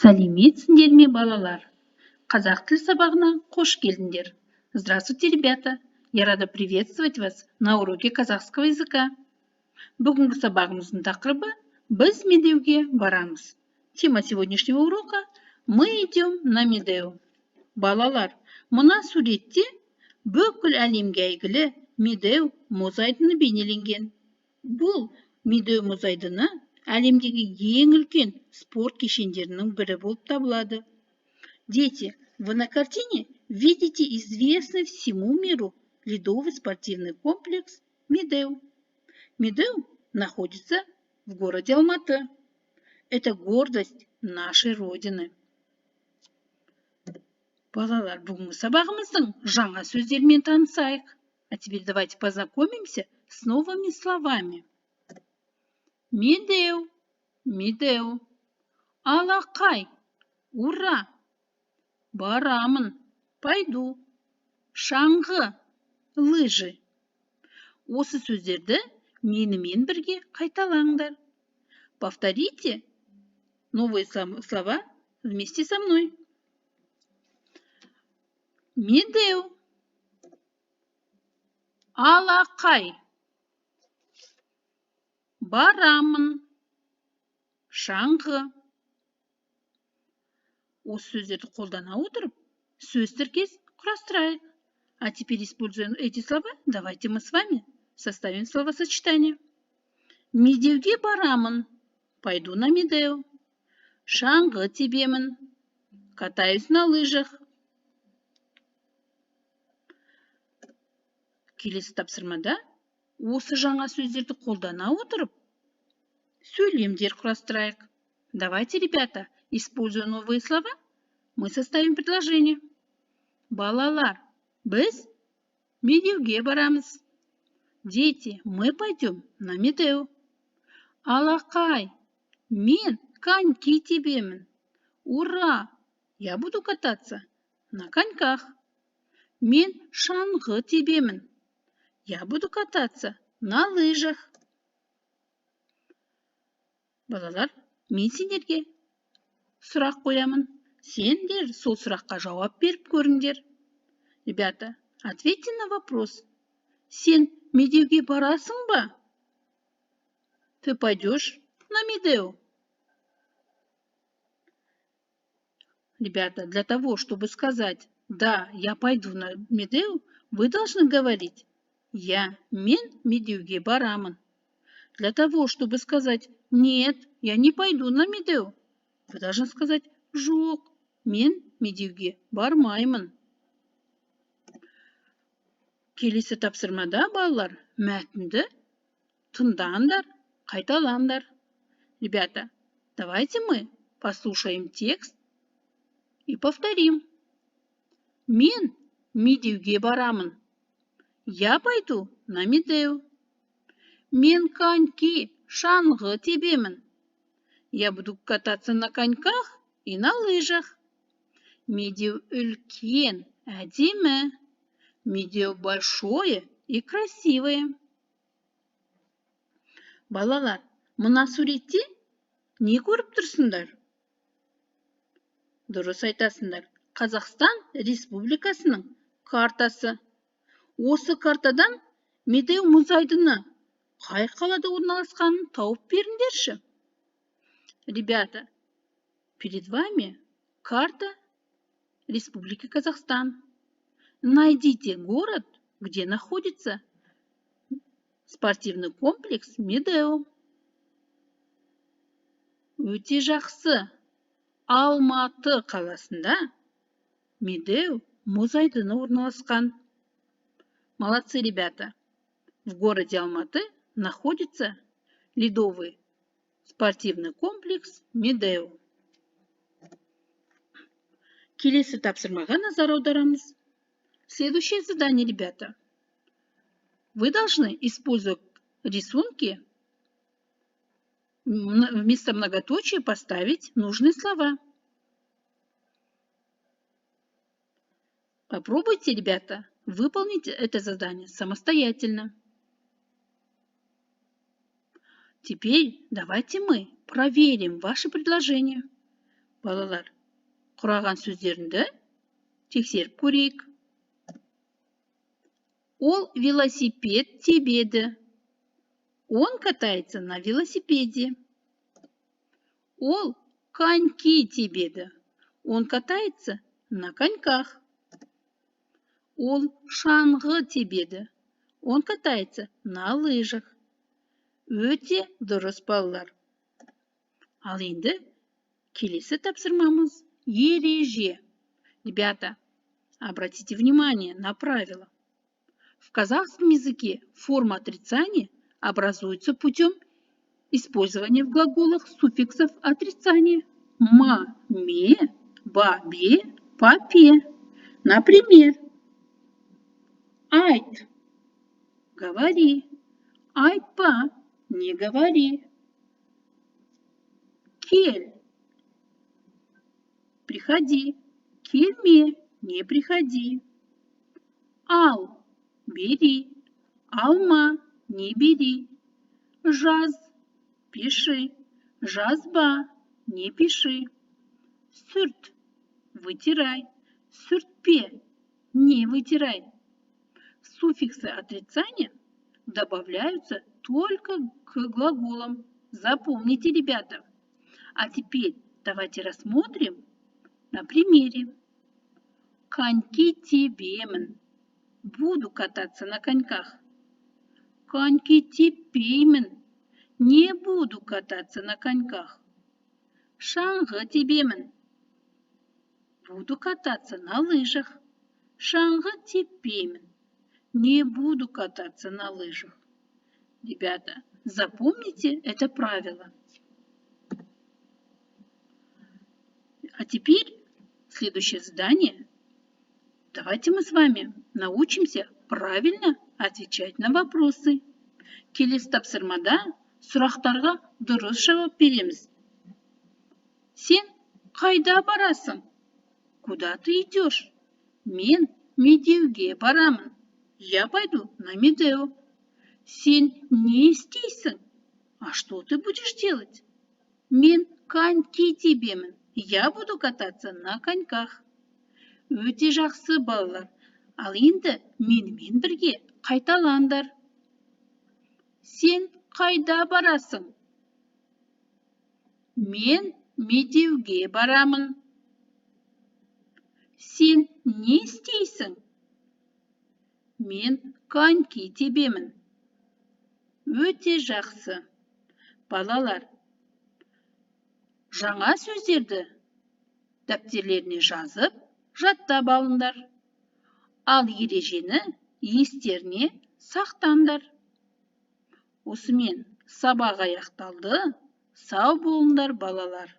Сәлеметсіңдер ме, балалар? Қазақ тіл сабағына қош келдіңдер. Здравствуйте, ребята! Я рада приветствовать вас на уроке казахского языка. Бүгінгі сабағымыздың тақырыбы «Біз медеуге барамыз». Тема сегодняшнего урока «Мы идем на Медеу». Балалар, мына суретте бүкіл әлемге әйгілі Медеу мұз айдыны бейнеленген. Бұл Медеу мұз айдыны әлемдегі ең үлкен спорт кешендерінің бірі болып табылады. Дети, вы на картине видите известный всему миру ледовый спортивный комплекс Медеу. Медеу находится в городе Алматы. Это гордость нашей Родины. Балалар, бүгінгі сабағымыздың жаңа сөздермен танысайық. А теперь давайте познакомимся с новыми словами. Медеу, Медеу. Алақай, ура. Барамын, пойду. Шаңғы, лыжи. Осы сөздерді менімен бірге қайталаңдар. Повторите новые слова вместе со мной. Медеу. Алақай. Барамын. Шаңғы. Осы сөздерді қолдана отырып, сөз тіркес құрастырайық. А теперь, используя эти слова, давайте мы с вами составим словосочетание. Медеуге барамын. Пойду на Медеу. Шаңғы тебемін. Катаюсь на лыжах. Келесі тапсырмада осы жаңа сөздерді қолдана отырып, сөйлемдер құрастырайық. Давайте, ребята, используя новые слова, мы составим предложение. Балалар, біз Медеуге барамыз. Дети, мы пойдем на Медеу. Алақай, мен коньки тебемін. Ура! Я буду кататься на коньках. Мен шаңғы тебемін. Я буду кататься на лыжах. Балалар, мен сендерге сұрақ қоямын. Сендер сол сұраққа жауап беріп көріңдер. Ребята, ответьте на вопрос. Сен Медеуге барасың ба? Ты пойдешь на Медеу? Ребята, для того, чтобы сказать «Да, я пойду на Медеу», вы должны говорить «Я, мен Медеуге барамын». Для того, чтобы сказать «Нет, я не пойду на Медеу», вы должны сказать «Жоқ, мен Медеуге бармаймын». Келесі тапсырмада, балалар, мәтінді тыңдаңдар, қайталаңдар. Ребята, давайте мы послушаем текст и повторим. Мен Медеуге барамын. Я пойду на Медеу. Мен коньки, шаңғы тебемін. Я буду кататься на коньках и на лыжах. Медеу үлкен, әдемі. Медеу большое и красивое. Балалар, мына суретте не көріп тұрсыңдар? Дұрыс айтасыңдар. Қазақстан Республикасының картасы. Осы картадан Медеу мұз айдыны қай қалада орналасқанын тауып беріңдерші. Ребята, перед вами карта Республики Казахстан. Найдите город, где находится спортивный комплекс Медеу. Өте жақсы. Алматы қаласында Медеу мұз айдыны орналасқан. Молодцы, ребята! В городе Алматы находится ледовый спортивный комплекс Медеу. Келесі тапсырмаға назар аударамыз. Следующее задание, ребята. Вы должны, используя рисунки, вместо многоточия поставить нужные слова. Попробуйте, ребята, выполнить это задание самостоятельно. Теперь давайте мы проверим ваши предложения. Балалар, құраған сөздеріңді тексеріп көрейік. Ол велосипед тебеді. Он катается на велосипеде. Ол коньки тебеді. Он катается на коньках. Ол шаңғы тебеді. Он катается на лыжах. Өте дұрыс, балалар. Ал енді келесі тапсырмамыз ереже. Ребята, обратите внимание на правила. В казахском языке форма отрицания образуется путем использования в глаголах суффиксов отрицания ма, ме, ба, бе, па, пе. Например, айт – говори, айтпа – не говори. Кель – приходи, кельме – не приходи. Ал – бери, алма – не бери. Жаз – пиши, жазба – не пиши. Сүрт – вытирай, сүртпе – не вытирай. Суффиксы отрицания добавляются только к глаголам. Запомните, ребята. А теперь давайте рассмотрим на примере. Коньки тебемін. Буду кататься на коньках. Коньки тепеймін. Не буду кататься на коньках. Шаңғы тебемін. Буду кататься на лыжах. Шаңғы тепеймін. Не буду кататься на лыжах. Ребята, запомните это правило. А теперь следующее задание. Давайте мы с вами научимся правильно отвечать на вопросы. Келесі тапсырмада сұрақтарға дұрыс жауап береміз. Сен қайда барасың? Куда ты идешь? Мен медеуге барамын. Я пойду на Медео. Сен не істейсің? А что ты будешь делать? Мен коньки тебемін. Я буду кататься на коньках. Өте жақсы, балалар. Ал енді менімен бірге қайталаңдар. Сен қайда барасың? Мен медеуге барамын. Сен не істейсің? Мен коньки тебемін. Өте жақсы. Балалар, жаңа сөздерді дәптерлеріне жазып, жаттап алыңдар. Ал ережені естеріне сақтаңдар. Осымен сабақ аяқталды. Сау болыңдар, балалар.